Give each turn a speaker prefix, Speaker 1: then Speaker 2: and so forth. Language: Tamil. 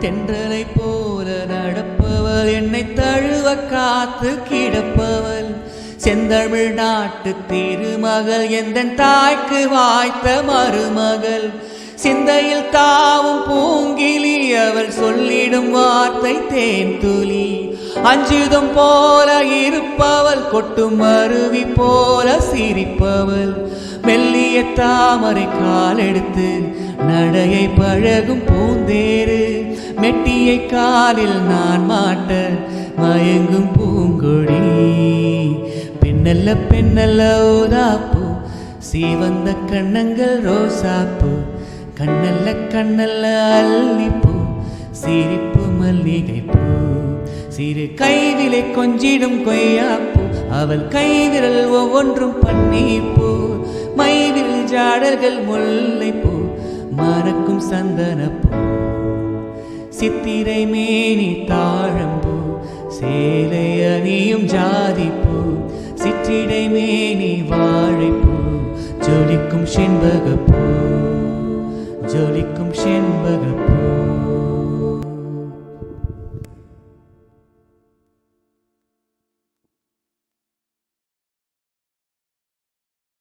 Speaker 1: தென்றலை போல நடப்பவள், என்னை தழுவ காத்து கிடப்பவள், செந்தமிழ் நாட்டு திருமகள், எந்த தாய்க்கு வாய்த்த மருமகள், சிந்தையில் தாவும் பூங்கிலி, அவள் சொல்லிடும் வார்த்தை தேன் துளி, அஞ்சுதம் போல இருப்பவள், கொட்டும் அருவி போல சிரிப்பவள், மெல்லிய தாமரை காலெடுத்து நடையை பழகும் பூந்தேரு, மெட்டியை காலில் நான் மாட்ட மயங்கும் பூங்கொடி, பெண்ணல்ல பெண்ணல்ல ஊதாப்பூ, சீவந்த கண்ணங்கள் ரோசாப்பூ, கண்ணல்ல கண்ணல்ல அல்லிப்பூ, சிரிப்பு மல்லிகைப்பூ, சிறு கைவிலை கொஞ்சிடும் கொய்யாப்பூ, அவள் கைவிரல் ஒவ்வொன்றும் பன்னீர்ப்பூ, மைவில் ஜாடர்கள் முல்லைப்பூ, மறக்கும் சந்தனப்பூ, சித்திரை மேனி தாழம்பூ, சேலை அணியும் ஜாதிப்பூ, சிற்றிடை மேனி வாழைப்பூ, ஜொலிக்கும் செண்பகப்பூ, ஜொலிக்கும் செண்பகப்பூ.